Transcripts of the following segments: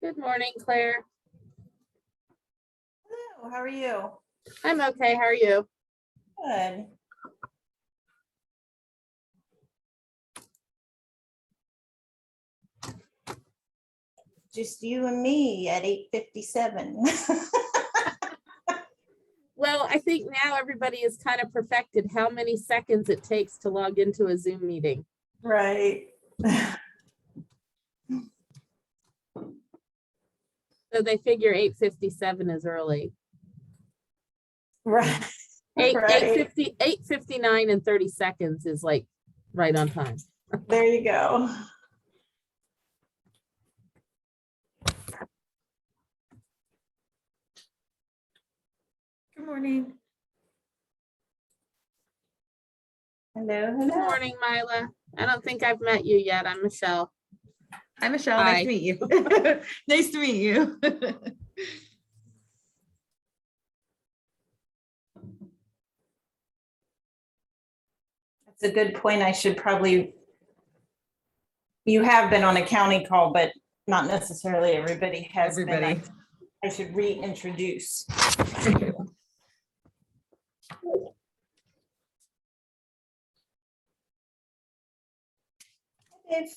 Good morning, Claire. Hello, how are you? I'm okay. How are you? Good. Just you and me at 8:57. Well, I think now everybody has kind of perfected how many seconds it takes to log into a Zoom meeting. Right. So they figure 8:57 is early. Right. 8:59 and 30 seconds is like right on time. There you go. Good morning. Hello, Good hello. morning, Mila. I don't think I've met you yet. I'm Michelle. Hi, Michelle. Hi. Nice to meet you. Nice to meet you. That's a good point. I should probably, you have been on a county call, but not necessarily everybody has been. Everybody. I should reintroduce. If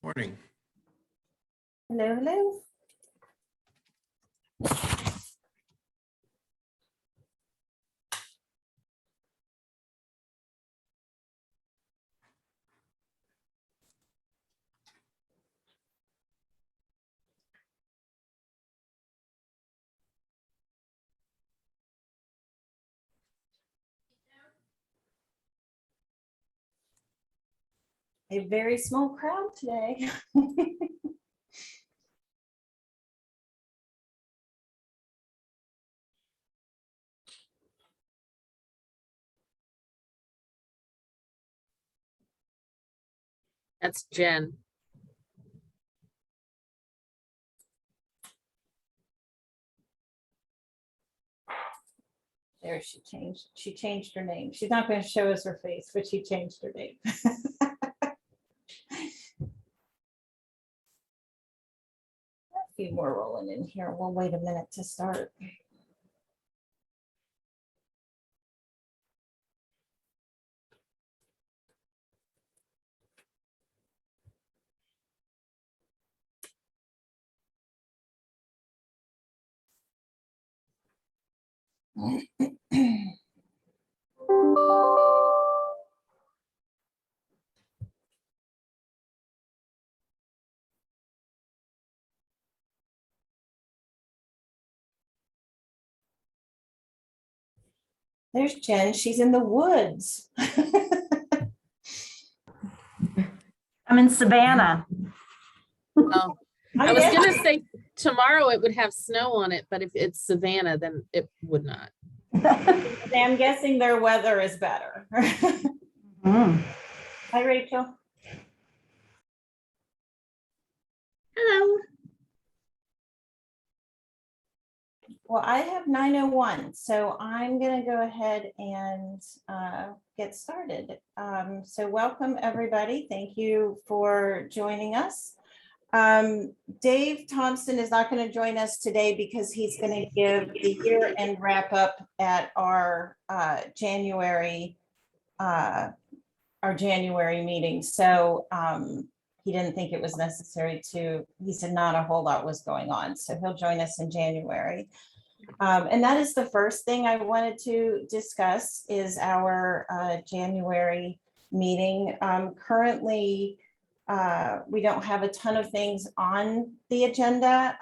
Morning. hello, hello. A very small crowd today. That's Jen. There, she changed her name. She's not going to show us her face, but she changed her name. A few more rolling in here. We'll wait a minute to start. There's Jen. She's in the woods. I'm in Savannah. Oh, I was gonna say tomorrow it would have snow on it, but if it's Savannah, then it would not. I'm guessing their weather is better. Hi, Rachel. Hello. Well, I have 9:01, so I'm going to go ahead and get started. So welcome, everybody. Thank you for joining us. Dave Thompson is not going to join us today because he's going to give the year-end wrap-up at our January meeting. So he didn't think it was necessary to, he said not a whole lot was going on. So he'll join us in January. And that is the first thing I wanted to discuss is our January meeting. Currently, we don't have a ton of things on the agenda.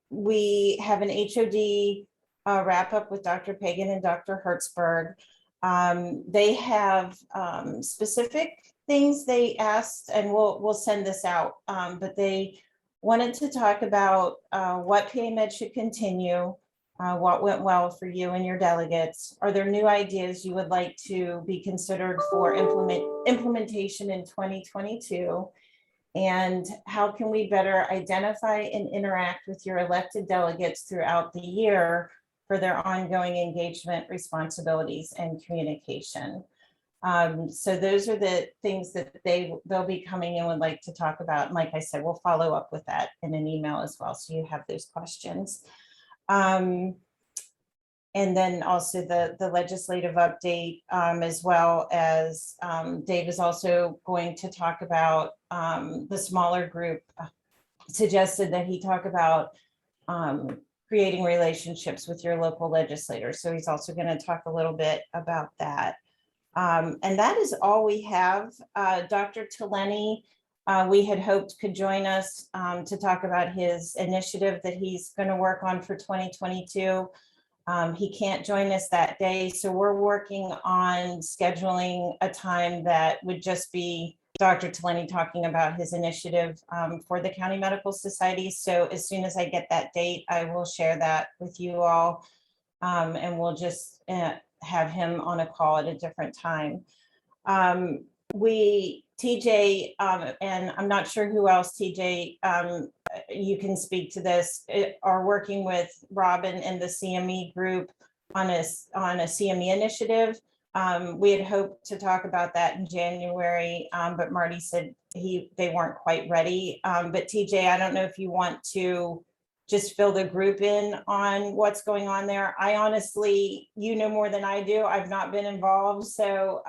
We have an HOD wrap up with Dr. Pagan and Dr. Hertzberg. They have specific things they asked, and we'll send this out, but they wanted to talk about what PA Med should continue, what went well for you and your delegates. Are there new ideas you would like to be considered for implementation in 2022? And how can we better identify and interact with your elected delegates throughout the year for their ongoing engagement, responsibilities, and communication? So those are the things that they'll be coming in would like to talk about. And like I said, we'll follow up with that in an email as well, so you have those questions. And then also the legislative update, as well as Dave is also going to talk about the smaller group suggested that he talk about creating relationships with your local legislators. So he's also going to talk a little bit about that. And that is all we have. Dr. Taleni, we had hoped could join us to talk about his initiative that he's going to work on for 2022. He can't join us that day, so we're working on scheduling a time that would just be Dr. Taleni talking about his initiative for the County Medical Society. So as soon as I get that date, I will share that with you all, and we'll just have him on a call at a different time. TJ, and I'm not sure who else, TJ, you can speak to this, are working with Robin and the CME group on a CME initiative. We had hoped to talk about that in January, but Marty said they weren't quite ready. But TJ, I don't know if you want to just fill the group in on what's going on there. I honestly, you know more than I do. I've not been involved. So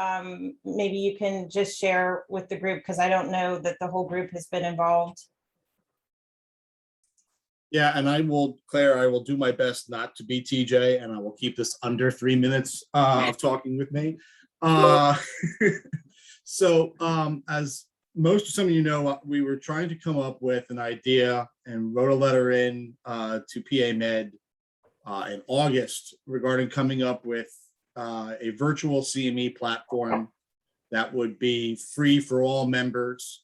maybe you can just share with the group, because I don't know that the whole group has been involved. Yeah, and Claire, I will do my best not to be TJ, and I will keep this under 3 minutes of talking with me. So as some of you know, we were trying to come up with an idea and wrote a letter in to PA Med in August regarding coming up with a virtual CME platform that would be free for all members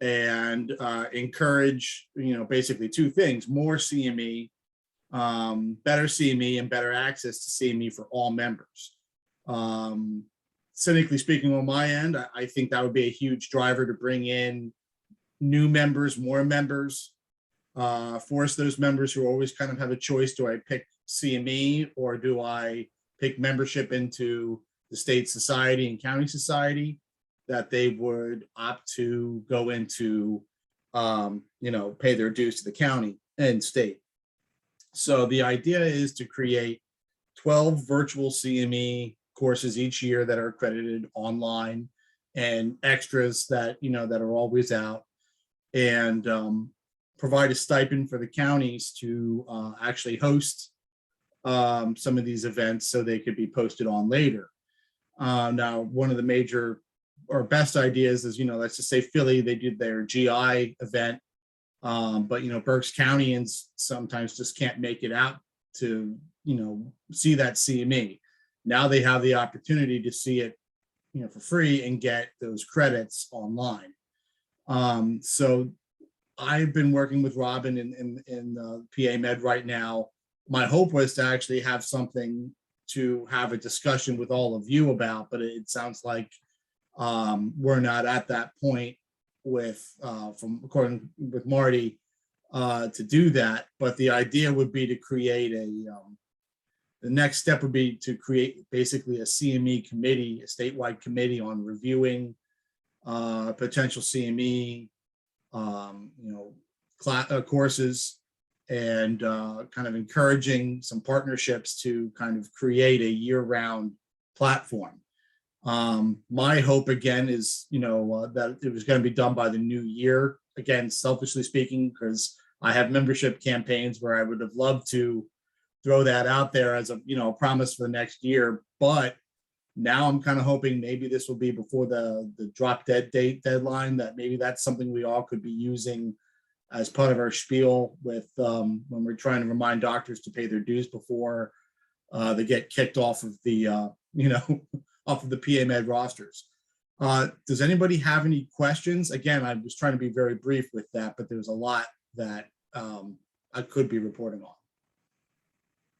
and encourage, basically two things: more CME, better CME, and better access to CME for all members. cynically speaking, on my end, I think that would be a huge driver to bring in new members, more members, force those members who always kind of have a choice. Do I pick CME or do I pick membership into the state society and county society, that they would opt to go into, pay their dues to the county and state. So the idea is to create 12 virtual CME courses each year that are accredited online, and extras that, that are always out, and provide a stipend for the counties to actually host some of these events so they could be posted on later. Now, one of the major or best ideas is, let's just say Philly, they did their GI event, but Berks County and sometimes just can't make it out to see that CME. Now they have the opportunity to see it for free and get those credits online. So I've been working with Robin in PA Med right now. My hope was to actually have something to have a discussion with all of you about, but it sounds like we're not at that point with according with Marty to do that. But the idea would be to create the next step would be to create basically a CME committee, a statewide committee on reviewing potential CME courses, and kind of encouraging some partnerships to kind of create a year-round platform. My hope again is, that it was going to be done by the new year. Again, selfishly speaking, because I have membership campaigns where I would have loved to throw that out there as a, promise for the next year. But now I'm kind of hoping maybe this will be before the drop dead date deadline, that maybe that's something we all could be using as part of our spiel with when we're trying to remind doctors to pay their dues before they get kicked off of the, off of the PA Med rosters. Does anybody have any questions? Again, I was trying to be very brief with that, but there's a lot that I could be reporting on.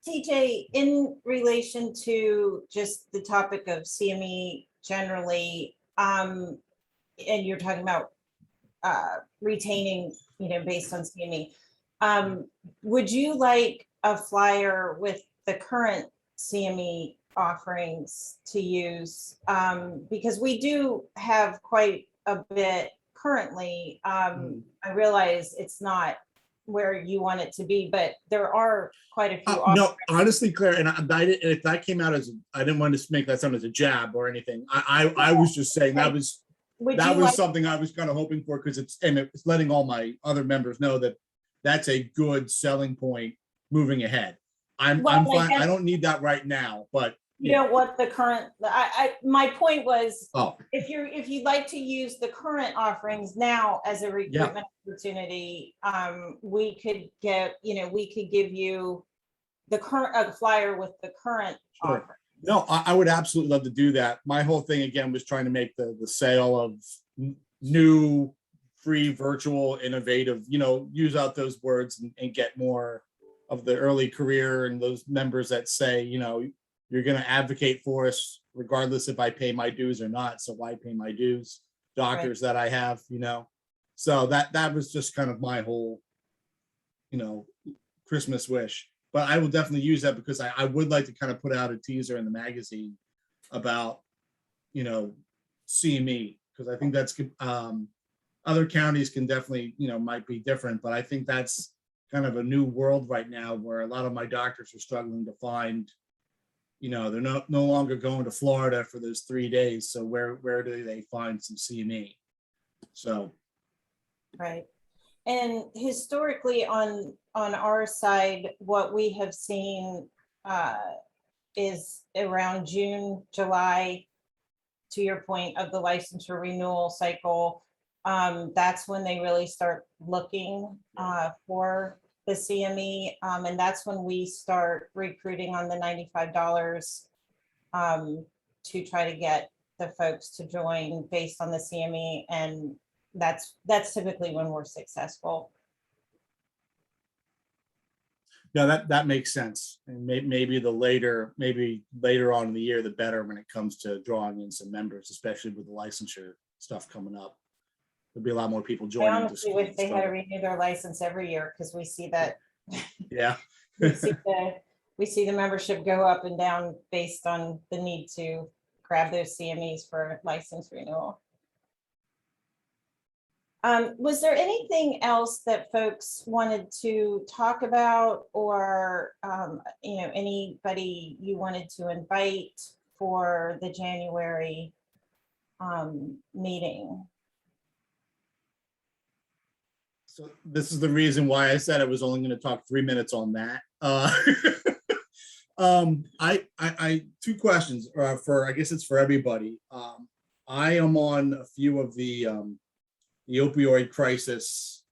TJ, in relation to just the topic of CME generally, and you're talking about retaining, based on CME, would you like a flyer with the current CME offerings to use? Because we do have quite a bit currently. I realize it's not where you want it to be, but there are quite a few. No, honestly, Claire, and if that came out as, I didn't want to make that sound as a jab or anything. I was just saying that was something I was kind of hoping for, because it's letting all my other members know that that's a good selling point moving ahead. I'm fine. I don't need that right now, but you don't want the current. My point was, oh, if you'd like to use the current offerings now as a recruitment opportunity, we could give you the current flyer with the current offer. No, I would absolutely love to do that. My whole thing again was trying to make the sale of new, free, virtual, innovative, use out those words and get more of the early career and those members that say, you're going to advocate for us regardless if I pay my dues or not. So why pay my dues? Doctors that I have, So that was just kind of my whole, Christmas wish. But I will definitely use that, because I would like to kind of put out a teaser in the magazine about, CME, because I think that's other counties can definitely, might be different, but I think that's kind of a new world right now where a lot of my doctors are struggling to find, they're no longer going to Florida for those 3 days. So where do they find some CME? So. Right. And historically on our side, what we have seen is around June, July, to your point, of the licensure renewal cycle. That's when they really start looking for the CME, and that's when we start recruiting on the $95 to try to get the folks to join based on the CME, and that's typically when we're successful. No, that makes sense. And maybe later on in the year, the better when it comes to drawing in some members, especially with the licensure stuff coming up. There'll be a lot more people I joining. honestly wish they had to renew their license every year, because we see that, Yeah. we see the membership go up and down based on the need to grab those CMEs for license renewal. Was there anything else that folks wanted to talk about, or, anybody you wanted to invite for the January meeting? So this is the reason why I said I was only going to talk 3 minutes on that. I two questions I guess it's for everybody. I am on a few of the opioid crisis,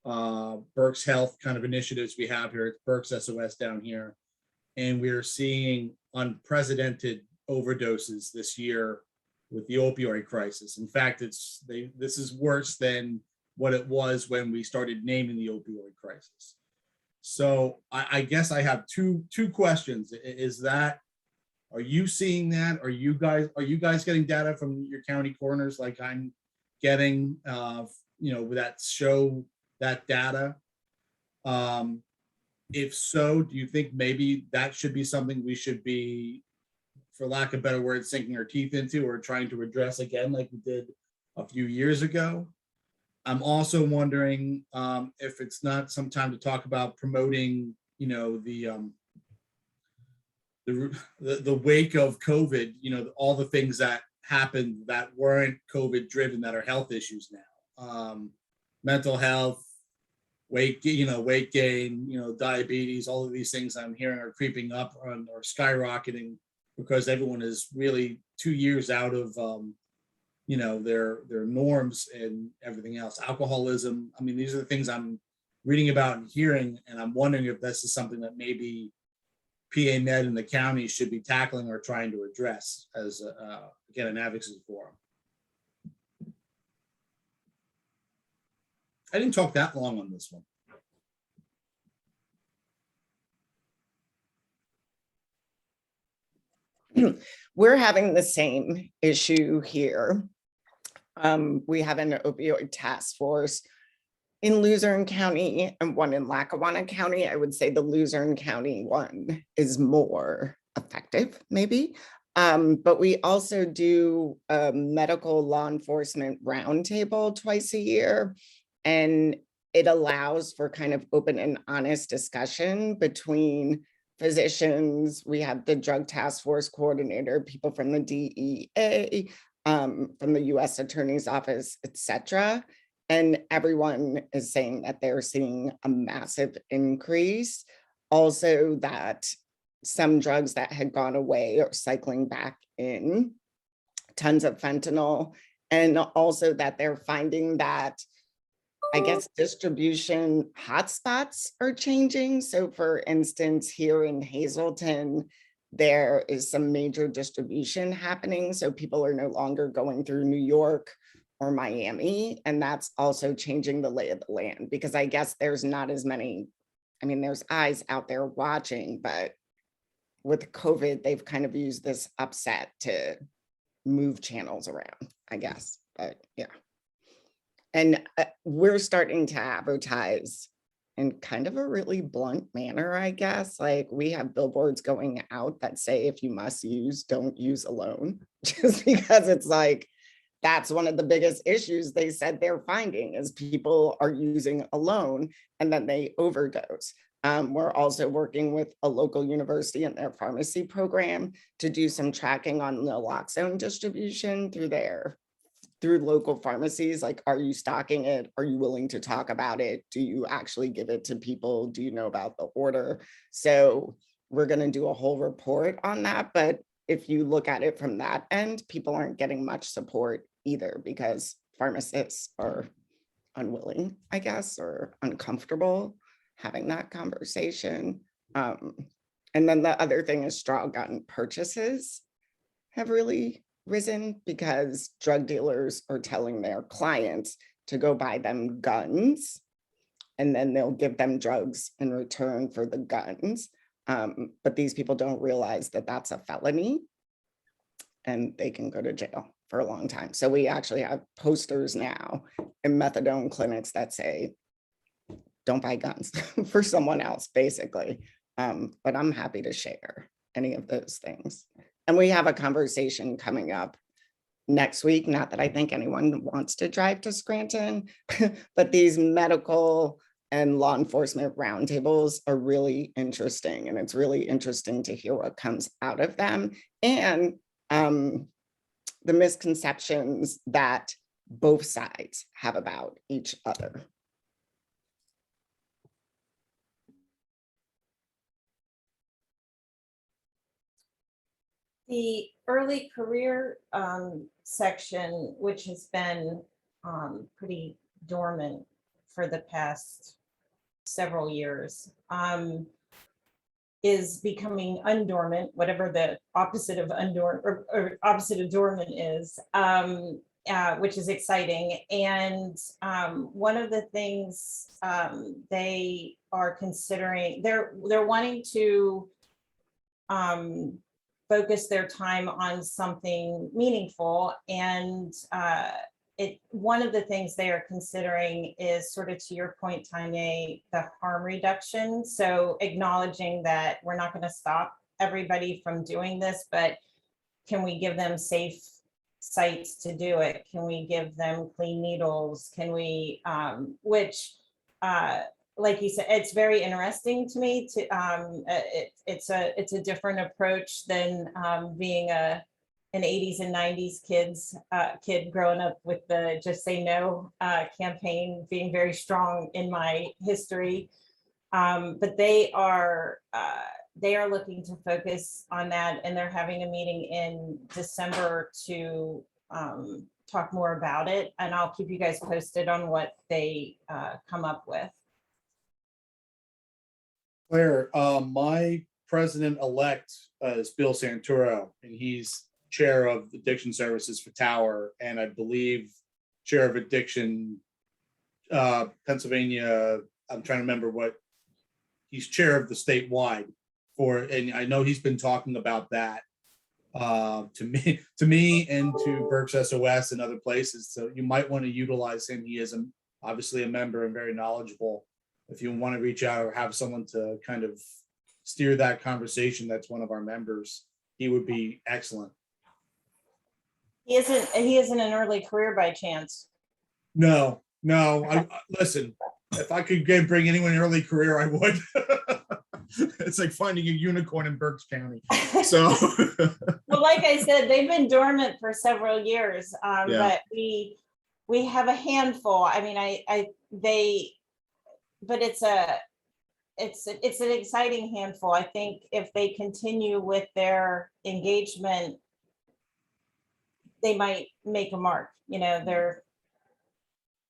Berks Health kind of initiatives we have here. It's Berks SOS down here. And we're seeing unprecedented overdoses this year with the opioid crisis. In fact, this is worse than what it was when we started naming the opioid crisis. So I guess I have two questions. Are you seeing that? Are you guys getting data from your county coroners like I'm getting, that show that data? If so, do you think maybe that should be something we should be, for lack of a better word, sinking our teeth into or trying to address again, like we did a few years ago? I'm also wondering if it's not some time to talk about promoting, the wake of COVID, all the things that happened that weren't COVID driven that are health issues now, mental health, weight gain, diabetes, all of these things I'm hearing are creeping up or skyrocketing because everyone is really 2 years out of, their norms and everything else. Alcoholism. I mean, these are the things I'm reading about and hearing, and I'm wondering if this is something that maybe PA Med and the county should be tackling or trying to address as again an advocacy forum. I didn't talk that long on this one. We're having the same issue here. We have an opioid task force in Luzern County and one in Lackawanna County. I would say the Luzern County one is more effective, maybe. But we also do a medical law enforcement roundtable twice a year, and it allows for kind of open and honest discussion between physicians. We have the drug task force coordinator, people from the DEA, from the U.S. Attorney's Office, etc. And everyone is saying that they're seeing a massive increase. Also that some drugs that had gone away are cycling back in, tons of fentanyl, and also that they're finding that, I guess, distribution hotspots are changing. So for instance, here in Hazleton, there is some major distribution happening. So people are no longer going through New York or Miami. And that's also changing the lay of the land, because I guess there's not as many, there's eyes out there watching, but with COVID, they've kind of used this upset to move channels around, I guess, but yeah. And we're starting to advertise in kind of a really blunt manner, I guess. Like we have billboards going out that say, if you must use, don't use alone, just because it's like, that's one of the biggest issues they said they're finding is people are using alone and then they overdose. We're also working with a local university in their pharmacy program to do some tracking on naloxone distribution through local pharmacies. Like, are you stocking it? Are you willing to talk about it? Do you actually give it to people? Do you know about the order? So we're going to do a whole report on that. But if you look at it from that end, people aren't getting much support either because pharmacists are unwilling, I guess, or uncomfortable having that conversation. And then the other thing is straw gun purchases have really risen because drug dealers are telling their clients to go buy them guns and then they'll give them drugs in return for the guns. But these people don't realize that that's a felony and they can go to jail for a long time. So we actually have posters now in methadone clinics that say, don't buy guns for someone else, basically. But I'm happy to share any of those things. And we have a conversation coming up next week. Not that I think anyone wants to drive to Scranton, but these medical and law enforcement roundtables are really interesting. And it's really interesting to hear what comes out of them. And the misconceptions that both sides have about each other. The early career section, which has been pretty dormant for the past several years, is becoming undormant, whatever the opposite of undormant or opposite of dormant is, which is exciting. And one of the things they are considering, they're wanting to focus their time on something meaningful. And one of the things they are considering is sort of, to your point, Tanya, the harm reduction. So acknowledging that we're not going to stop everybody from doing this, but can we give them safe sites to do it? Can we give them clean needles? Can we, like you said, it's very interesting to me. It's a different approach than being an 80s and 90s kid growing up with the Just Say No campaign being very strong in my history. But they are looking to focus on that, and they're having a meeting in December to talk more about it. And I'll keep you guys posted on what they come up with. Claire, my president-elect is Bill Santoro, and he's chair of addiction services for Tower, and I believe chair of addiction Pennsylvania. I'm trying to remember what he's chair of the statewide for, and I know he's been talking about that to me and to Berks SOS and other places. So you might want to utilize him. He is obviously a member and very knowledgeable. If you want to reach out or have someone to kind of steer that conversation, that's one of our members. He would be excellent. He isn't an early career by chance. No. Listen, if I could bring anyone in early career, I would. It's like finding a unicorn in Berks County. So, well, like I said, they've been dormant for several years, but we have a handful. I mean, but it's an exciting handful. I think if they continue with their engagement, they might make a mark. You know, they're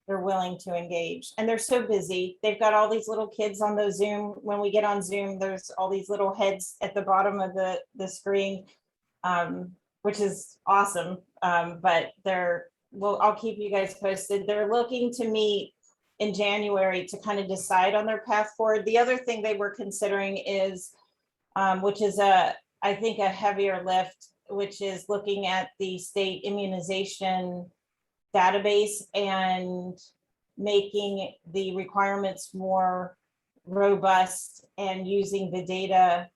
willing to engage, and they're so busy. They've got all these little kids on the Zoom. When we get on Zoom, there's all these little heads at the bottom of the screen, which is awesome. But I'll keep you guys posted. They're looking to meet in January to kind of decide on their path forward. The other thing they were considering is, which is I think a heavier lift, which is looking at the state immunization database and making the requirements more robust and using the data,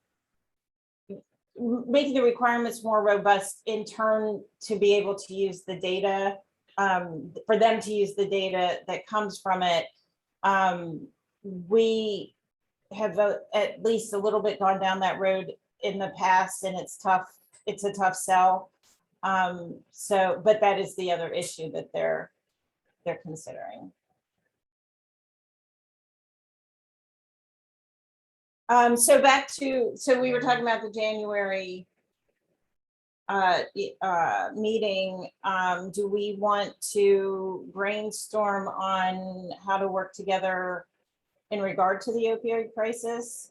making the requirements more robust in turn to be able to use the data, for them to use the data that comes from it. We have at least a little bit gone down that road in the past, and it's tough. It's a tough sell. But that is the other issue that they're considering. So we were talking about the January meeting. Do we want to brainstorm on how to work together in regard to the opioid crisis?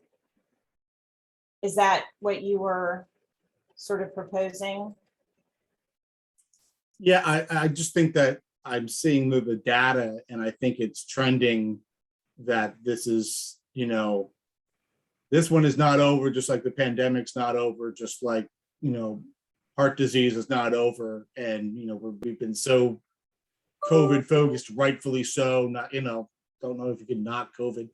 Is that what you were sort of proposing? yeah, I just think that I'm seeing the data, and I think it's trending that this is, this one is not over, just like the pandemic's not over, just like, heart disease is not over. And, we've been so COVID focused, rightfully so, not, don't know if you can knock COVID,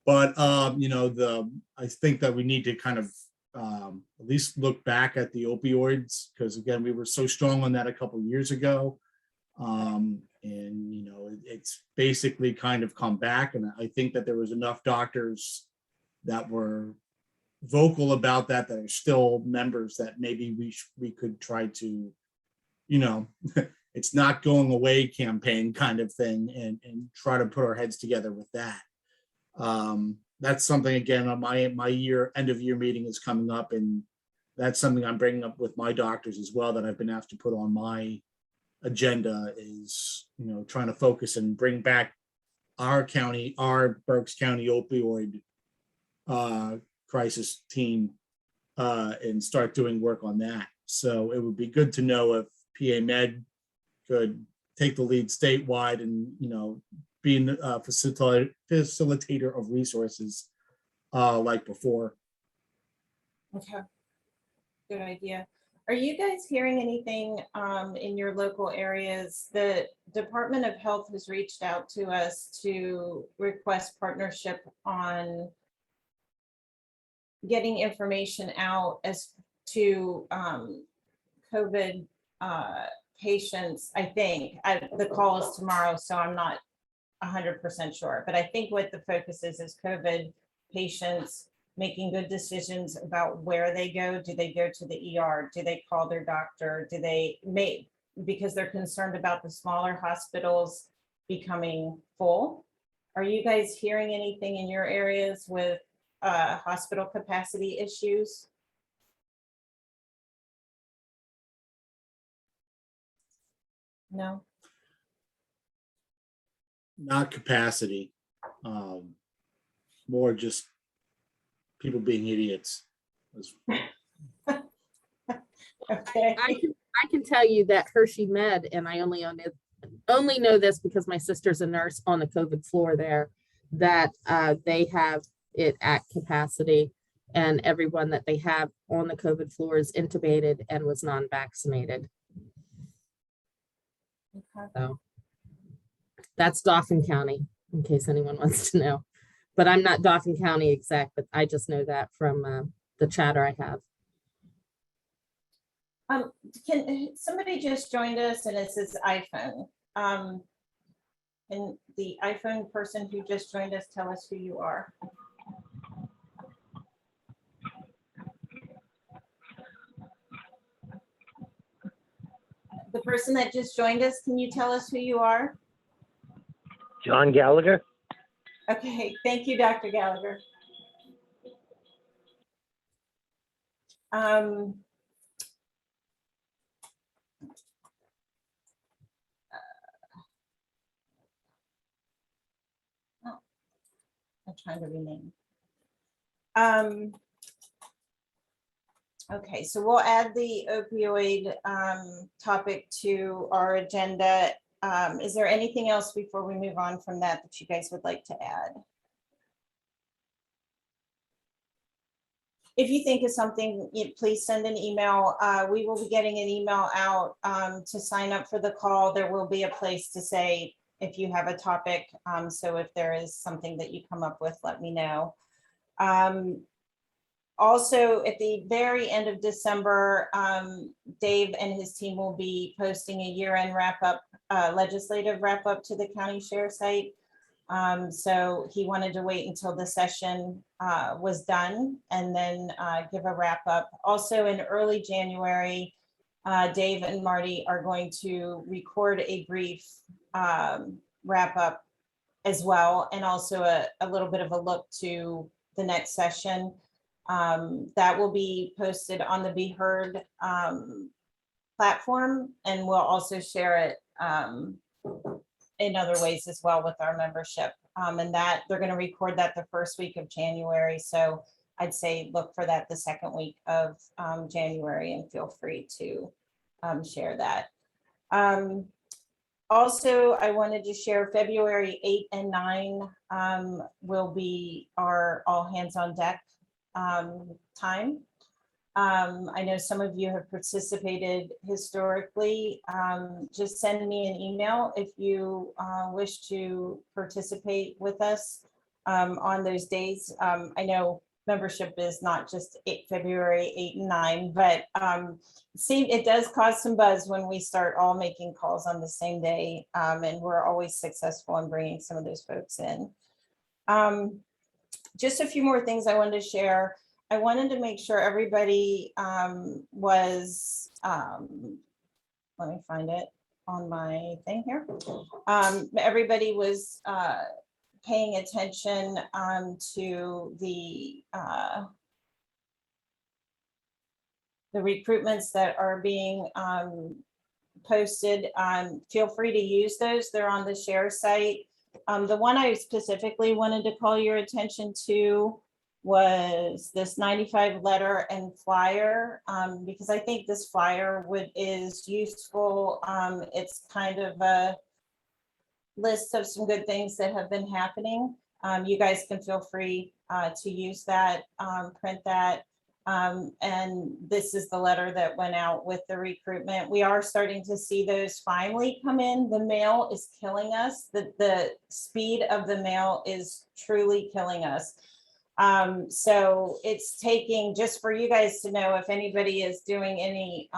but, I think that we need to kind of at least look back at the opioids, because again, we were so strong on that a couple of years ago. It's basically kind of come back. And I think that there was enough doctors that were vocal about that are still members, that maybe we could try to, it's not going away campaign kind of thing, and try to put our heads together with that. That's something, again, on my end of year meeting is coming up, and that's something I'm bringing up with my doctors as well, that I've been asked to put on my agenda, is, trying to focus and bring back our Berks County opioid crisis team, and start doing work on that. So it would be good to know if PA Med could take the lead statewide and, being a facilitator of resources like before. Okay, good idea. Are you guys hearing anything in your local areas? The Department of Health has reached out to us to request partnership on getting information out as to COVID patients. I think the call is tomorrow, so I'm not 100% sure, but I think what the focus is COVID patients making good decisions about where they go. Do they go to the ER? Do they call their doctor? Do they because they're concerned about the smaller hospitals becoming full? Are you guys hearing anything in your areas with hospital capacity issues? No. Not capacity, more just people being idiots. Okay. I can tell you that Hershey Med, and I only know this because my sister's a nurse on the COVID floor there, that they have it at capacity, and everyone that they have on the COVID floor is intubated and was non-vaccinated. Okay. So that's Dauphin County, in case anyone wants to know. But I'm not Dauphin County exec, but I just know that from the chatter I have. Can somebody just joined us, and it says iPhone. Can the iPhone person who just joined us tell us who you are? The person that just joined us, can you tell us who you are? John Gallagher. Okay, thank you, Dr. Gallagher. I'm trying to rename. Okay, so we'll add the opioid topic to our agenda. Is there anything else before we move on from that you guys would like to add? If you think of something, please send an email. We will be getting an email out to sign up for the call. There will be a place to say if you have a topic. So if there is something that you come up with, let me know. Also, at the very end of December, Dave and his team will be posting a year-end wrap-up, legislative wrap-up to the county share site. So he wanted to wait until the session was done and then give a wrap-up. Also in early January, Dave and Marty are going to record a brief wrap-up as well, and also a little bit of a look to the next session. That will be posted on the Be Heard platform, and we'll also share it in other ways as well with our membership. And that they're going to record that the first week of January. So I'd say look for that the second week of January, and feel free to share that. Also, I wanted to share February 8 and 9 will be our all hands on deck time. I know some of you have participated historically. Just send me an email if you wish to participate with us on those days. I know membership is not just February 8 and 9, but it does cause some buzz when we start all making calls on the same day, and we're always successful in bringing some of those folks in. Just a few more things I wanted to share. I wanted to make sure everybody was, let me find it on my thing here. Everybody was paying attention to the recruitments that are being posted. Feel free to use those. They're on the share site. The one I specifically wanted to call your attention to was this 95 letter and flyer, because I think this flyer is useful. It's kind of a list of some good things that have been happening. You guys can feel free to use that, print that. And this is the letter that went out with the recruitment. We are starting to see those finally come in. The mail is killing us. The speed of the mail is truly killing us. So it's taking, just for you guys to know, if anybody is doing any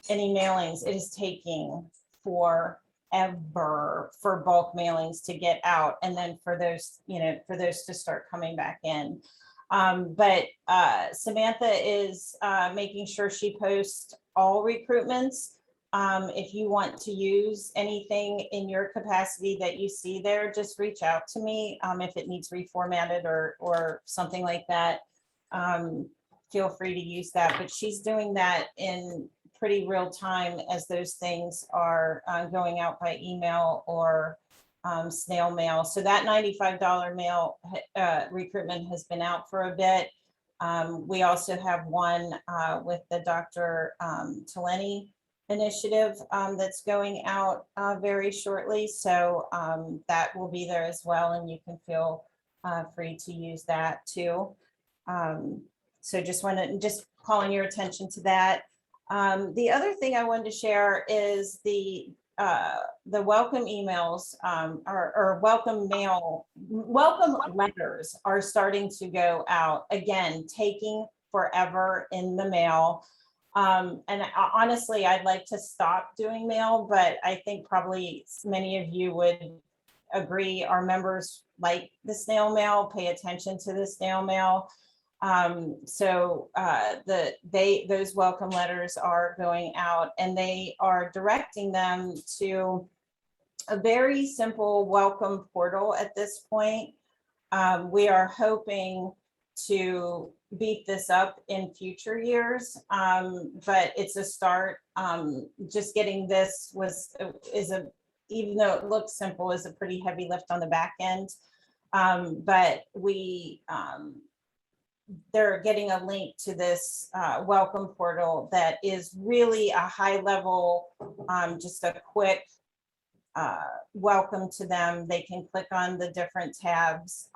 mailings, it is taking forever for bulk mailings to get out, and then for those, for those to start coming back in. But Samantha is making sure she posts all recruitments. If you want to use anything in your capacity that you see there, just reach out to me. If it needs reformatted or something like that, feel free to use that. But she's doing that in pretty real time as those things are going out by email or snail mail. So that $95 mail recruitment has been out for a bit. We also have one with the Dr. Taleni initiative that's going out very shortly. So that will be there as well, and you can feel free to use that too. So just calling your attention to that. The other thing I wanted to share is the welcome emails or welcome letters are starting to go out again, taking forever in the mail. And honestly, I'd like to stop doing mail, but I think probably many of you would agree our members like the snail mail, pay attention to the snail mail. So those welcome letters are going out, and they are directing them to a very simple welcome portal at this point. We are hoping to beat this up in future years, but it's a start. Just getting this even though it looks simple, is a pretty heavy lift on the back end. But they're getting a link to this welcome portal that is really a high level, just a quick welcome to them. They can click on the different tabs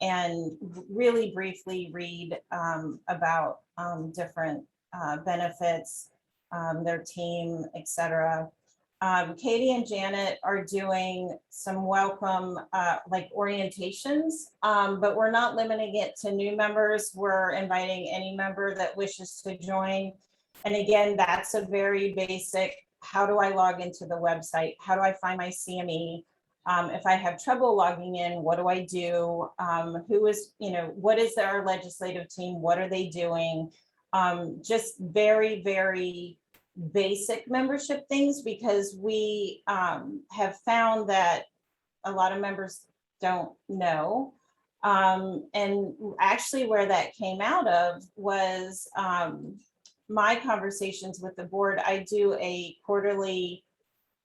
and really briefly read about different benefits, their team, etc. Katie and Janet are doing some welcome like orientations, but we're not limiting it to new members. We're inviting any member that wishes to join. And again, that's a very basic, how do I log into the website? How do I find my CME? If I have trouble logging in, what do I do? What is our legislative team? What are they doing? Just very, very basic membership things, because we have found that a lot of members don't know. And actually where that came out of was my conversations with the board. I do a quarterly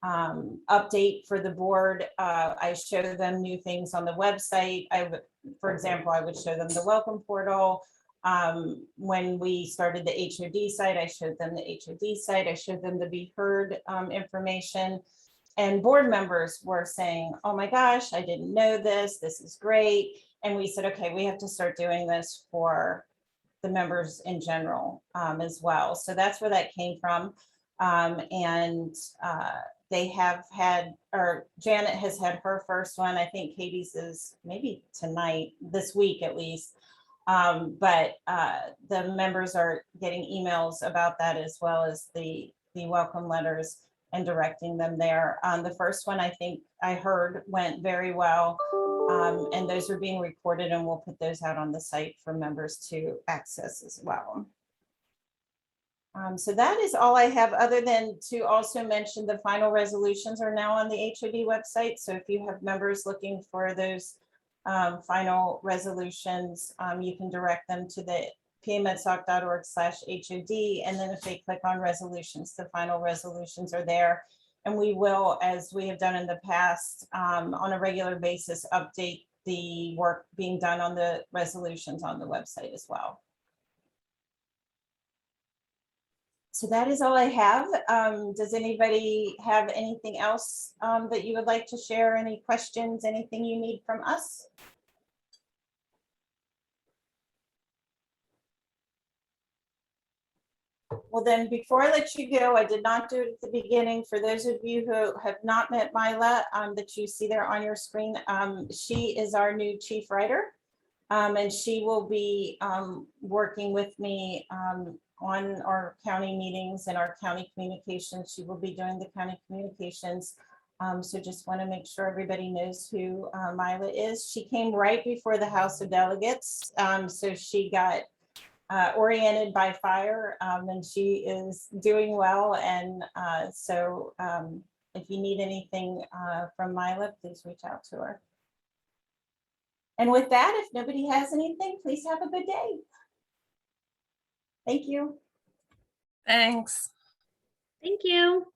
update for the board. I show them new things on the website. For example, I would show them the welcome portal. When we started the HOD site, I showed them the HOD site. I showed them the Be Heard information. And board members were saying, oh my gosh, I didn't know this. This is great. And we said, okay, we have to start doing this for the members in general as well. So that's where that came from. They have had, or Janet has had her first one. I think Katie's is maybe tonight, this week at least. The members are getting emails about that, as well as the welcome letters and directing them there. The first one, I think I heard, went very well. And those are being recorded, and we'll put those out on the site for members to access as well. So that is all I have, other than to also mention the final resolutions are now on the HOD website. So if you have members looking for those final resolutions, you can direct them to the pamedsoc.org/HOD. And then if they click on resolutions, the final resolutions are there. And we will, as we have done in the past, on a regular basis, update the work being done on the resolutions on the website as well. So that is all I have. Does anybody have anything else that you would like to share? Any questions, anything you need from us? Well, then, before I let you go, I did not do it at the beginning. For those of you who have not met Mila, that you see there on your screen, she is our new chief writer, and she will be working with me on our county meetings and our county communications. She will be doing the county communications. So just want to make sure everybody knows who Mila is. She came right before the House of Delegates, so she got oriented by fire, and she is doing well. And if you need anything from Mila, please reach out to her. And with that, if nobody has anything, please have a good day. Thank you. Thanks. Thank you.